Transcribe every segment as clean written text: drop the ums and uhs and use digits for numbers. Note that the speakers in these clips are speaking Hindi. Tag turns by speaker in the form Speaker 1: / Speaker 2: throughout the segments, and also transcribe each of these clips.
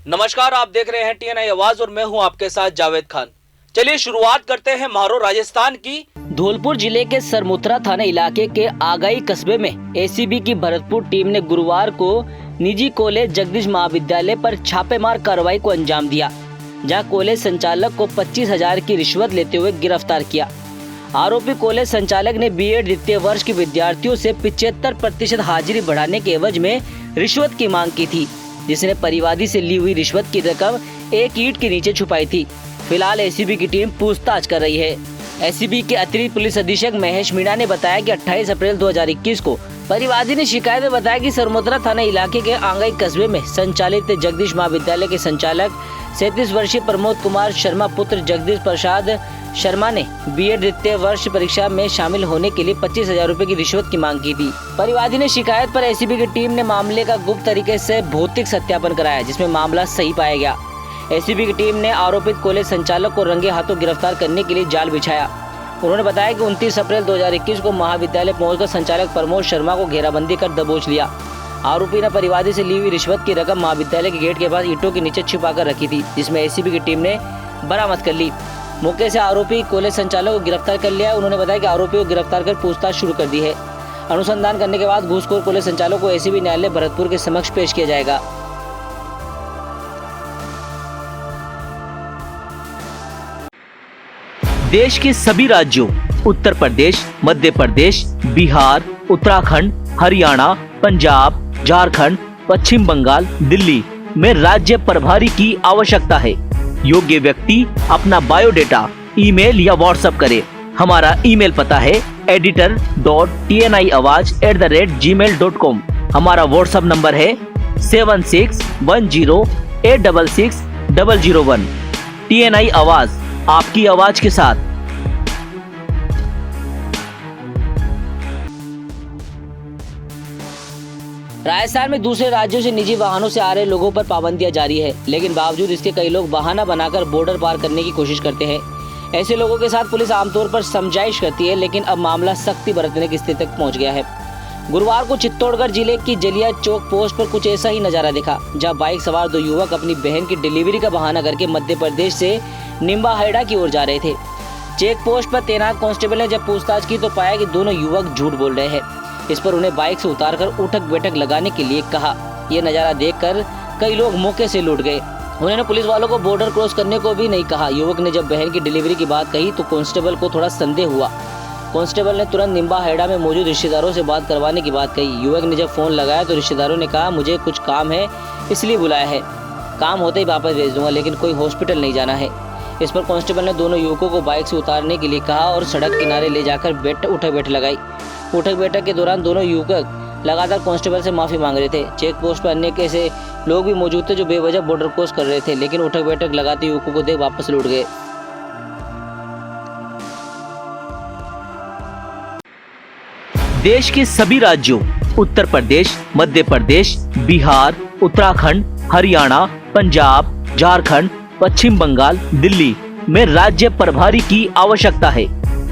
Speaker 1: नमस्कार, आप देख रहे हैं टीएनआई आवाज और मैं हूं आपके साथ जावेद खान। चलिए शुरुआत करते हैं म्हारो राजस्थान की।
Speaker 2: धौलपुर जिले के सरमुत्रा थाना इलाके के आगाई कस्बे में एसीबी की भरतपुर टीम ने गुरुवार को निजी कॉलेज जगदीश महाविद्यालय पर छापेमार कार्रवाई को अंजाम दिया, जहां कॉलेज संचालक को 25,000 की रिश्वत लेते हुए गिरफ्तार किया। आरोपी कॉलेज संचालक ने बीएड द्वितीय वर्ष के विद्यार्थियों से 75% हाजिरी बढ़ाने के एवज में रिश्वत की मांग की थी, जिसने परिवादी से ली हुई रिश्वत की रकम एक ईंट के नीचे छुपाई थी। फिलहाल एसीबी की टीम पूछताछ कर रही है। एसीबी के अतिरिक्त पुलिस अधीक्षक महेश मीणा ने बताया कि 28 अप्रैल 2021 को परिवादी ने शिकायत में बताया कि सरमुत्रा थाना इलाके के आंगाई कस्बे में संचालित जगदीश महाविद्यालय के संचालक 37 वर्षीय प्रमोद कुमार शर्मा पुत्र जगदीश प्रसाद शर्मा ने बीएड द्वितीय वर्ष परीक्षा में शामिल होने के लिए 25,000 रूपए की रिश्वत की मांग की थी। परिवादी ने शिकायत पर एसीबी की टीम ने मामले का गुप्त तरीके से भौतिक सत्यापन कराया, जिसमें मामला सही पाया गया। एसीबी की टीम ने आरोपित कॉलेज संचालक को रंगे हाथों गिरफ्तार करने के लिए जाल बिछाया। उन्होंने बताया कि 29 अप्रैल 2021 को महाविद्यालय पहुंचकर संचालक प्रमोद शर्मा को घेराबंदी कर दबोच लिया। आरोपी ने परिवादी से ली हुई रिश्वत की रकम महाविद्यालय के गेट के पास ईंटों के नीचे छिपाकर रखी थी, जिसमें एसीबी की टीम ने बरामद कर ली। मौके से आरोपी कॉलेज संचालक को गिरफ्तार कर लिया। उन्होंने बताया कि आरोपी को गिरफ्तार कर पूछताछ शुरू कर दी है। अनुसंधान करने के बाद घूसखोर कॉलेज संचालक को एसीबी न्यायालय भरतपुर के समक्ष पेश किया जाएगा।
Speaker 3: देश के सभी राज्यों उत्तर प्रदेश, मध्य प्रदेश, बिहार, उत्तराखंड, हरियाणा, पंजाब, झारखंड, पश्चिम बंगाल, दिल्ली में राज्य प्रभारी की आवश्यकता है। योग्य व्यक्ति अपना बायोडेटा ईमेल या व्हाट्सएप करे। हमारा ईमेल पता है editor.tniawaz@gmail.com। हमारा व्हाट्सएप नंबर है 7610866001। टीएनआई आवाज, आपकी आवाज के साथ।
Speaker 2: राजस्थान में दूसरे राज्यों से निजी वाहनों से आ रहे लोगों पर पाबंदियां जारी है, लेकिन बावजूद इसके कई लोग बहाना बनाकर बॉर्डर पार करने की कोशिश करते हैं। ऐसे लोगों के साथ पुलिस आमतौर पर समझाइश करती है, लेकिन अब मामला सख्ती बरतने की स्थिति तक पहुंच गया है। गुरुवार को चित्तौड़गढ़ जिले की जलिया चौक पोस्ट पर कुछ ऐसा ही नजारा दिखा, जहां बाइक सवार दो युवक अपनी बहन की डिलीवरी का बहाना करके मध्य प्रदेश से निम्बाहेड़ा की ओर जा रहे थे। चेक पोस्ट पर तैनात कांस्टेबल ने जब पूछताछ की तो पाया कि दोनों युवक झूठ बोल रहे हैं। इस पर उन्हें बाइक से उतारकर उठक बैठक लगाने के लिए कहा। यह नजारा देखकर कई लोग मौके से लौट गए। उन्होंने पुलिस वालों को बॉर्डर क्रॉस करने को भी नहीं कहा। युवक ने जब बहन की डिलीवरी की बात कही तो कांस्टेबल को थोड़ा संदेह हुआ। कांस्टेबल ने तुरंत निम्बाहेड़ा में मौजूद रिश्तेदारों से बात करवाने की बात कही। युवक ने जब फोन लगाया तो रिश्तेदारों ने कहा, मुझे कुछ काम है इसलिए बुलाया है, काम होते ही वापस भेज दूंगा, लेकिन कोई हॉस्पिटल नहीं जाना है। इस पर कांस्टेबल ने दोनों युवकों को बाइक से उतारने के लिए कहा और सड़क किनारे ले जाकर उठक बैठक लगाई। उठक बैठक के दौरान दोनों युवक लगातार कांस्टेबल से माफी मांग रहे थे। चेक पोस्ट पर अन्य ऐसे लोग भी मौजूद थे जो बेवजह बॉर्डर क्रॉस कर रहे थे, लेकिन उठक बैठक लगाते युवकों को देख वापस लौट गए।
Speaker 3: देश के सभी राज्यों उत्तर प्रदेश, मध्य प्रदेश, बिहार, उत्तराखंड, हरियाणा, पंजाब, झारखंड, पश्चिम बंगाल, दिल्ली में राज्य प्रभारी की आवश्यकता है।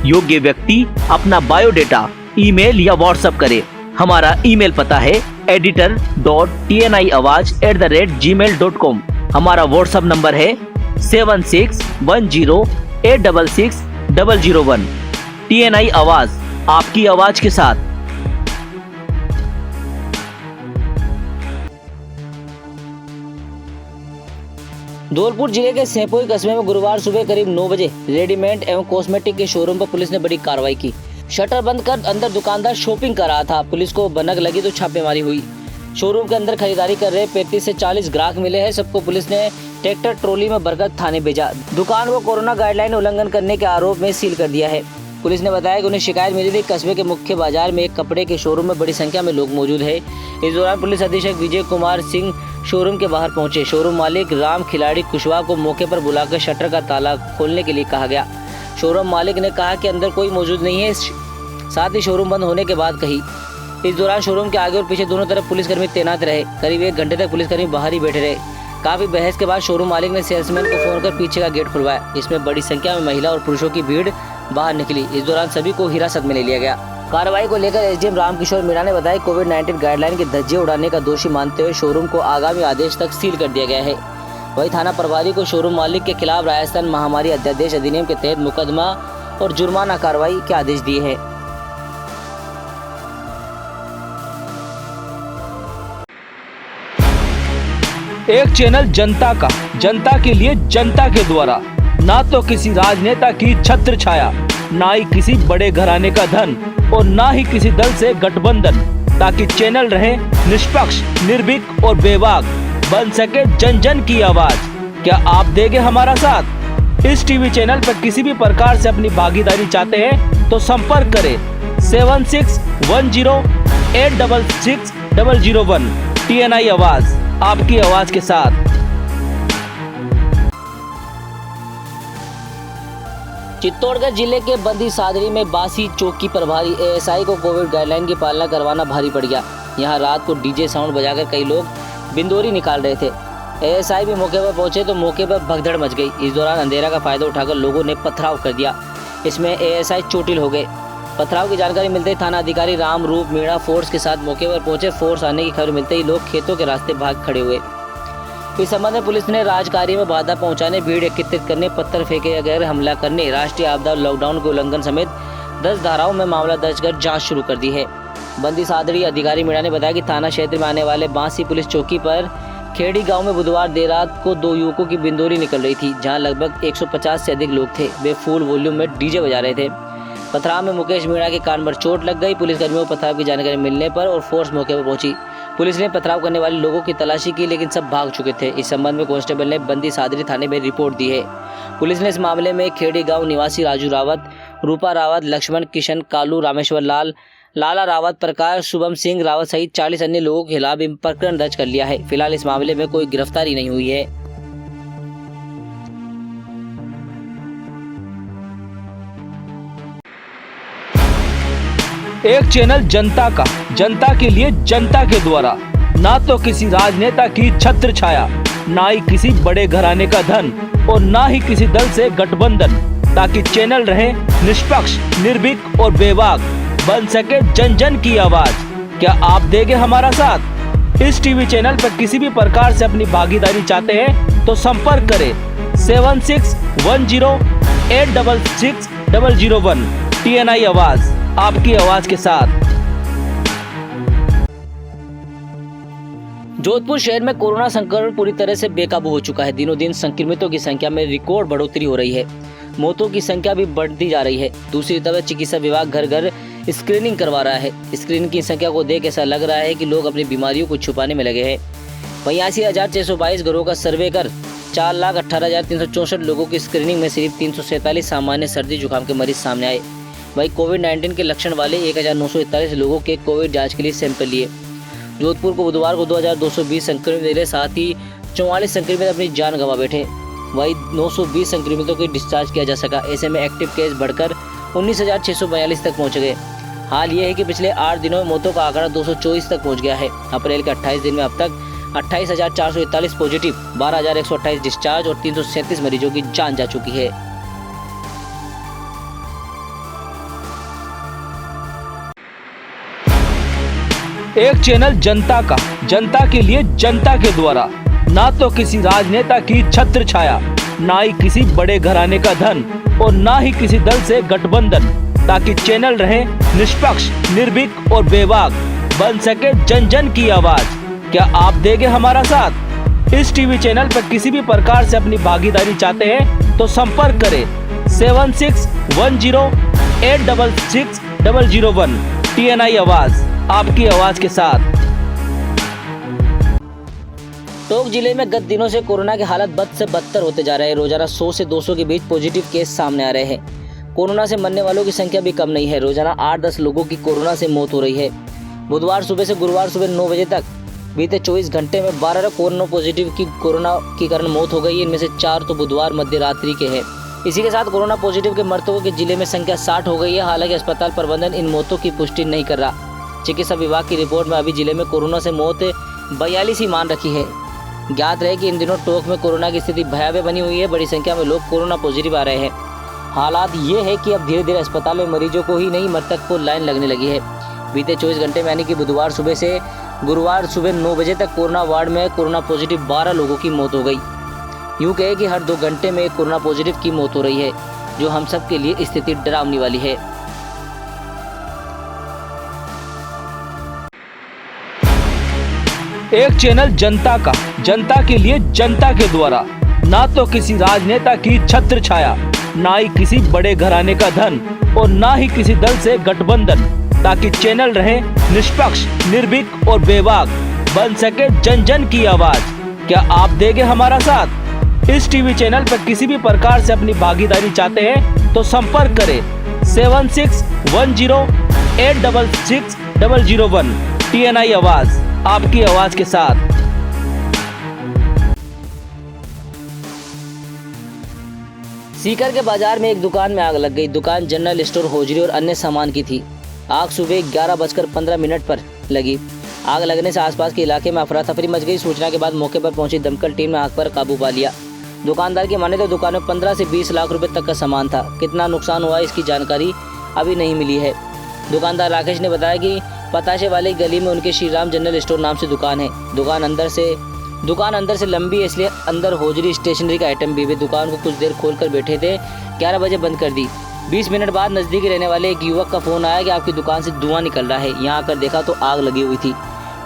Speaker 3: योग्य व्यक्ति अपना बायोडेटा ईमेल या व्हाट्सएप करे। हमारा ईमेल पता है editor.tniawaz@gmail.com। हमारा व्हाट्सएप नंबर है 7610866001। टीएनआई आवाज, आपकी आवाज के साथ।
Speaker 2: धौलपुर जिले के सेपोई कस्बे में गुरुवार सुबह करीब 9 बजे रेडीमेड एवं कॉस्मेटिक के शोरूम पर पुलिस ने बड़ी कार्रवाई की। शटर बंद कर अंदर दुकानदार शॉपिंग कर रहा था। पुलिस को भनक लगी तो छापेमारी हुई। शोरूम के अंदर खरीदारी कर रहे 35 से 40 ग्राहक मिले हैं। सबको पुलिस ने ट्रैक्टर ट्रॉली में भरकर थाने भेजा। दुकान को कोरोना गाइडलाइन उल्लंघन करने के आरोप में सील कर दिया है। पुलिस ने बताया कि उन्हें शिकायत मिली थी कस्बे के मुख्य बाजार में एक कपड़े के शोरूम में बड़ी संख्या में लोग मौजूद है। इस दौरान पुलिस अधीक्षक विजय कुमार सिंह शोरूम के बाहर पहुंचे। शोरूम मालिक राम खिलाड़ी कुशवाहा को मौके पर बुलाकर शटर का ताला खोलने के लिए कहा गया। शोरूम मालिक ने कहा कि अंदर कोई मौजूद नहीं है, साथ ही शोरूम बंद होने के बाद कही। इस दौरान शोरूम के आगे और पीछे दोनों तरफ पुलिसकर्मी तैनात रहे। करीब 1 घंटे तक पुलिसकर्मी बाहर ही बैठे रहे। काफी बहस के बाद शोरूम मालिक ने सेल्समैन को फोन कर पीछे का गेट खुलवाया। इसमें बड़ी संख्या में महिला और पुरुषों की भीड़ बाहर निकली। इस दौरान सभी को हिरासत में ले लिया गया। कार्रवाई को लेकर एसडीएम रामकिशोर मीणा ने बताया कोविड-19 गाइडलाइन के धज्जे उड़ाने का दोषी मानते हुए शोरूम को आगामी आदेश तक सील कर दिया गया है। वही थाना प्रभारी को शोरूम मालिक के खिलाफ राजस्थान महामारी अध्यादेश अधिनियम के तहत मुकदमा और जुर्माना कार्रवाई के आदेश दिए हैं।
Speaker 3: एक चैनल जनता का, जनता के लिए, जनता के द्वारा, ना तो किसी राजनेता की छत्र छाया, ना ही किसी बड़े घराने का धन और ना ही किसी दल से गठबंधन, ताकि चैनल रहे निष्पक्ष, निर्भीक और बेबाक, बन सके जन जन की आवाज। क्या आप देंगे हमारा साथ? इस टीवी चैनल पर किसी भी प्रकार से अपनी भागीदारी चाहते हैं तो संपर्क करें 7610866001। TNI आवाज, आपकी आवाज के साथ।
Speaker 2: चित्तौड़गढ़ जिले के बंदी सादरी में बासी चौकी प्रभारी ASI को कोविड गाइडलाइन की पालना करवाना भारी पड़ गया। यहां रात को डीजे साउंड बजाकर कई लोग बिंदोरी निकाल रहे थे। ASI भी मौके पर पहुंचे तो मौके पर भगदड़ मच गई। इस दौरान अंधेरा का फायदा उठाकर लोगों ने पथराव कर दिया। इसमें ASI चोटिल हो गए। पथराव की जानकारी मिलते ही थाना अधिकारी राम रूप मीणा फोर्स के साथ मौके पर पहुंचे। फोर्स आने की खबर मिलते ही लोग खेतों के रास्ते भाग खड़े हुए। इस संबंध में पुलिस ने राजकार्य में बाधा पहुंचाने, भीड़ एकत्रित करने, पत्थर फेंके, गैर हमला करने, राष्ट्रीय आपदा लॉकडाउन के उल्लंघन समेत 10 धाराओं में मामला दर्ज कर जांच शुरू कर दी है। बंदी सादड़ी अधिकारी मीणा ने बताया कि थाना क्षेत्र में आने वाले बांसी पुलिस चौकी पर खेड़ी गांव में बुधवार देर रात को 2 युवकों की बिंदोरी निकल रही थी, जहां लगभग 150 से अधिक लोग थे। वे फुल वॉल्यूम में डीजे बजा रहे थे। पथराव में मुकेश मीणा के कान पर चोट लग गई। पुलिसकर्मियों को पथराव की जानकारी मिलने पर और फोर्स मौके पर पहुंची। पुलिस ने पथराव करने वाले लोगों की तलाशी की, लेकिन सब भाग चुके थे। इस संबंध में कांस्टेबल ने बंदी सादरी थाने में रिपोर्ट दी है। पुलिस ने इस मामले में खेड़ी गांव निवासी राजू रावत, रूपा रावत, लक्ष्मण, किशन, कालू, रामेश्वर लाल, लाला रावत, प्रकाश, शुभम सिंह रावत सहित 40 अन्य लोगों के खिलाफ प्रकरण दर्ज कर लिया है। फिलहाल इस मामले में कोई गिरफ्तारी नहीं हुई है।
Speaker 3: एक चैनल जनता का, जनता के लिए, जनता के द्वारा, ना तो किसी राजनेता की छत्र छाया, ना ही किसी बड़े घराने का धन और ना ही किसी दल से गठबंधन, ताकि चैनल रहे निष्पक्ष, निर्भीक और बेबाक, बन सके जन जन की आवाज। क्या आप देंगे हमारा साथ? इस टीवी चैनल पर किसी भी प्रकार से अपनी भागीदारी चाहते हैं तो संपर्क करें 7610866001। TNI आवाज, आपकी आवाज के साथ।
Speaker 2: जोधपुर शहर में कोरोना संक्रमण पूरी तरह से बेकाबू हो चुका है। दिनों दिन संक्रमितों की संख्या में रिकॉर्ड बढ़ोतरी हो रही है। मौतों की संख्या भी बढ़ती जा रही है। दूसरी तरफ चिकित्सा विभाग घर घर स्क्रीनिंग करवा रहा है। स्क्रीनिंग की संख्या को देख ऐसा लग रहा है कि लोग अपनी बीमारियों को छुपाने में लगे हैं। 82,622 घरों का सर्वे कर 4,18,364 लोगों की स्क्रीनिंग में सिर्फ 347 सामान्य सर्दी जुकाम के मरीज सामने आए। वहीं कोविड-19 के लक्षण वाले 1,941 लोगों के कोविड जांच के लिए सैंपल लिए। जोधपुर को बुधवार को 2,220 संक्रमित मिले, साथ ही 44 संक्रमित अपनी जान गंवा बैठे। वहीं 920 संक्रमितों को डिस्चार्ज किया जा सका। ऐसे में एक्टिव केस बढ़कर 19,642 तक पहुंच गए। हाल ये है कि पिछले 8 दिनों में मौतों का आंकड़ा 224 तक पहुंच गया है। अप्रैल के 28 दिन में अब तक 28,441 पॉजिटिव, 12,128 डिस्चार्ज और 337 मरीजों की जान जा चुकी है।
Speaker 3: एक चैनल जनता का, जनता के लिए, जनता के द्वारा, ना तो किसी राजनेता की छत्र छाया, ना ही किसी बड़े घराने का धन और ना ही किसी दल से गठबंधन, ताकि चैनल रहे निष्पक्ष, निर्भीक और बेबाक, बन सके जन जन की आवाज। क्या आप देंगे हमारा साथ? इस टीवी चैनल पर किसी भी प्रकार से अपनी भागीदारी चाहते हैं तो संपर्क करें 7610866001। TNI आवाज, आपकी आवाज के साथ।
Speaker 2: टोंक जिले में गत दिनों से कोरोना के हालात बद से बदतर होते जा रहे हैं। रोजाना 100 से 200 के बीच पॉजिटिव केस सामने आ रहे हैं। कोरोना से मरने वालों की संख्या भी कम नहीं है। रोजाना 8-10 लोगों की कोरोना से मौत हो रही है। बुधवार सुबह से गुरुवार सुबह 9 बजे तक बीते 24 घंटे में 12 कोरोना पॉजिटिव की कोरोना के कारण मौत हो गई। इनमें से 4 तो बुधवार मध्य रात्रि के हैं। इसी के साथ कोरोना पॉजिटिव के मृतकों के जिले में संख्या 60 हो गई है। हालांकि अस्पताल प्रबंधन इन मौतों की पुष्टि नहीं कर रहा। चिकित्सा विभाग की रिपोर्ट में अभी जिले में कोरोना से मौत 42 ही मान रखी है। ज्ञात रहे कि इन दिनों टोंक में कोरोना की स्थिति भयावह बनी हुई है। बड़ी संख्या में लोग कोरोना पॉजिटिव आ रहे हैं। हालात ये है कि अब धीरे धीरे अस्पताल में मरीजों को ही नहीं, मृतक को लाइन लगने लगी है। बीते 24 घंटे में यानी कि बुधवार सुबह से गुरुवार सुबह 9 बजे तक कोरोना वार्ड में कोरोना पॉजिटिव 12 लोगों की मौत हो गई। यूँ कहे कि हर 2 घंटे में एक कोरोना पॉजिटिव की मौत हो रही है, जो हम सब के लिए स्थिति डरावनी वाली है।
Speaker 3: एक चैनल जनता का, जनता के लिए, जनता के द्वारा, ना तो किसी राजनेता की छत्र छाया, ना ही किसी बड़े घराने का धन और ना ही किसी दल से गठबंधन, ताकि चैनल रहे निष्पक्ष, निर्भीक और बेबाक, बन सके जन जन की आवाज। क्या आप देंगे हमारा साथ? इस टीवी चैनल पर किसी भी प्रकार से अपनी भागीदारी चाहते हैं तो संपर्क करें 7610866001। TNI आवाज, आपकी आवाज के साथ।
Speaker 2: सीकर के बाजार में एक दुकान में आग लग गई। दुकान जनरल स्टोर, होजरी और अन्य सामान की थी। आग सुबह 11:15 पर लगी। आग लगने से आसपास के इलाके में अफरा तफरी मच गई। सूचना के बाद मौके पर पहुंची दमकल टीम ने आग पर काबू पा लिया। दुकानदार की माने तो दुकान में 15 से 20 लाख रुपए तक का सामान था। कितना नुकसान हुआ इसकी जानकारी अभी नहीं मिली है। दुकानदार राकेश ने बताया कि पताशे वाली गली में उनके श्री राम जनरल स्टोर नाम से दुकान है। दुकान अंदर से लंबी है, इसलिए अंदर होजरी स्टेशनरी का आइटम भी। दुकान को कुछ देर खोलकर बैठे थे, 11 बजे बंद कर दी। 20 मिनट बाद नजदीक रहने वाले एक युवक का फोन आया कि आपकी दुकान से धुआं निकल रहा है। यहाँ आकर देखा तो आग लगी हुई थी।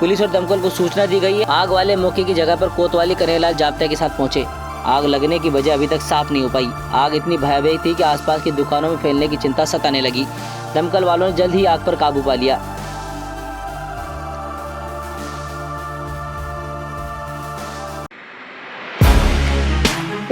Speaker 2: पुलिस और दमकल को सूचना दी गई है। आग वाले मौके की जगह पर कोतवाली कन्हैयालाल जाब्ता के साथ पहुंचे। आग लगने की वजह अभी तक साफ नहीं हो पाई। आग इतनी भयावह थी कि आसपास की दुकानों में फैलने की चिंता सताने लगी। दमकल वालों ने जल्द ही आग पर काबू पा लिया।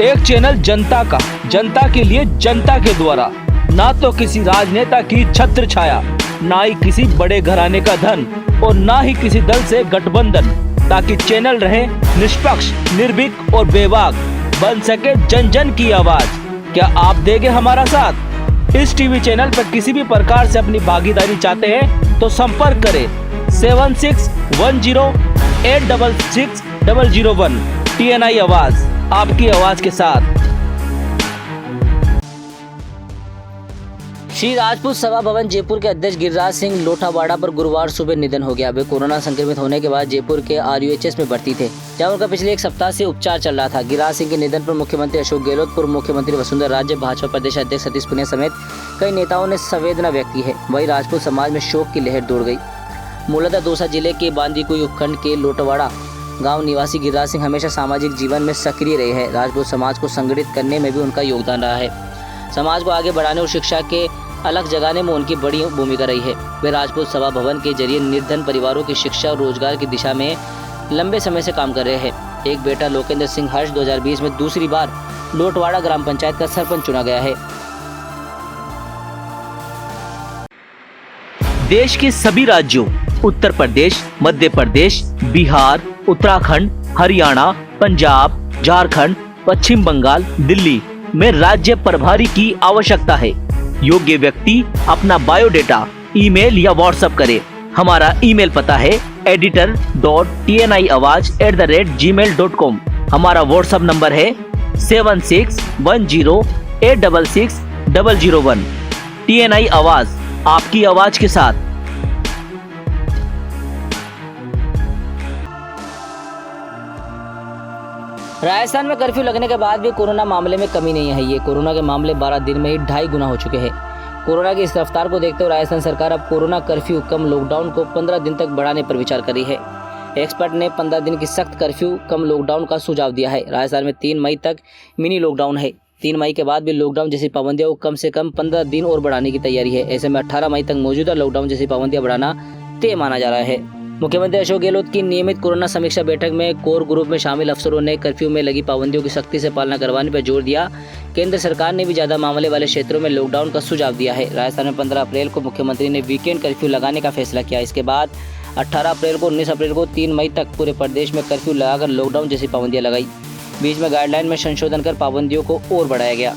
Speaker 3: एक चैनल जनता का, जनता के लिए, जनता के द्वारा, ना तो किसी राजनेता की छत्र छाया, ना ही किसी बड़े घराने का धन और ना ही किसी दल से गठबंधन, ताकि चैनल रहे निष्पक्ष, निर्भीक और बेबाक, बन सके जन जन की आवाज। क्या आप देंगे हमारा साथ? इस टीवी चैनल पर किसी भी प्रकार से अपनी भागीदारी चाहते हैं तो संपर्क करें 7610866001। TNI आवाज, आपकी आवाज के साथ।
Speaker 2: श्री राजपूत सभा भवन जयपुर के अध्यक्ष गिरिराज सिंह लोठावाड़ा पर गुरुवार सुबह निधन हो गया। वे कोरोना संक्रमित होने के बाद जयपुर के RUHS में भर्ती थे, जहां उनका पिछले 1 सप्ताह से उपचार चल रहा था। गिरिराज सिंह के निधन पर मुख्यमंत्री अशोक गहलोत, पूर्व मुख्यमंत्री वसुंधरा राजे, भाजपा प्रदेश अध्यक्ष सतीश पुनिया समेत कई नेताओं ने संवेदना व्यक्त की है। वहीं राजपूत समाज में शोक की लहर दौड़ गई। मूलतः दौसा जिले के बांदीकुई उपखंड के लोटावाड़ा गांव निवासी गिरिराज सिंह हमेशा सामाजिक जीवन में सक्रिय रहे हैं। राजपूत समाज को संगठित करने में भी उनका योगदान रहा है। समाज को आगे बढ़ाने और शिक्षा के अलग जगाने में उनकी बड़ी भूमिका रही है। वे राजपूत सभा भवन के जरिए निर्धन परिवारों की शिक्षा और रोजगार की दिशा में लंबे समय से काम कर रहे हैं। एक बेटा लोकेंद्र सिंह हर्ष 2020 में दूसरी बार लोटवाड़ा ग्राम पंचायत का सरपंच चुना गया है।
Speaker 3: देश के सभी राज्यों उत्तर प्रदेश, मध्य प्रदेश, बिहार, उत्तराखंड, हरियाणा, पंजाब, झारखंड, पश्चिम बंगाल, दिल्ली में राज्य प्रभारी की आवश्यकता है। योग्य व्यक्ति अपना बायोडेटा ईमेल या व्हाट्सएप करे। हमारा ईमेल पता है editor.tniawaz@gmail.com। हमारा व्हाट्सएप नंबर है 7610866001। TNI आवाज, आपकी आवाज के साथ।
Speaker 2: राजस्थान में कर्फ्यू लगने के बाद भी कोरोना मामले में कमी नहीं आई है। कोरोना के मामले 12 दिन में ही 2.5 गुना हो चुके हैं। कोरोना की इस रफ्तार को देखते हुए राजस्थान सरकार अब कोरोना कर्फ्यू कम लॉकडाउन को 15 दिन तक बढ़ाने पर विचार कर रही है। एक्सपर्ट ने 15 दिन की सख्त कर्फ्यू कम लॉकडाउन का सुझाव दिया है। राजस्थान में 3 मई तक मिनी लॉकडाउन है। 3 मई के बाद भी लॉकडाउन जैसी पाबंदियों को कम से कम 15 दिन और बढ़ाने की तैयारी है। ऐसे में 18 मई तक मौजूदा लॉकडाउन जैसी पाबंदियां बढ़ाना तय माना जा रहा है। मुख्यमंत्री अशोक गहलोत की नियमित कोरोना समीक्षा बैठक में कोर ग्रुप में शामिल अफसरों ने कर्फ्यू में लगी पाबंदियों की सख्ती से पालना करवाने पर जोर दिया। केंद्र सरकार ने भी ज्यादा मामले वाले क्षेत्रों में लॉकडाउन का सुझाव दिया है। राजस्थान में 15 अप्रैल को मुख्यमंत्री ने वीकेंड कर्फ्यू लगाने का फैसला किया। इसके बाद 18 अप्रैल को 19 अप्रैल को 3 मई तक पूरे प्रदेश में कर्फ्यू लगाकर लॉकडाउन जैसी पाबंदियां लगाई। बीच में गाइडलाइन में संशोधन कर पाबंदियों को और बढ़ाया गया।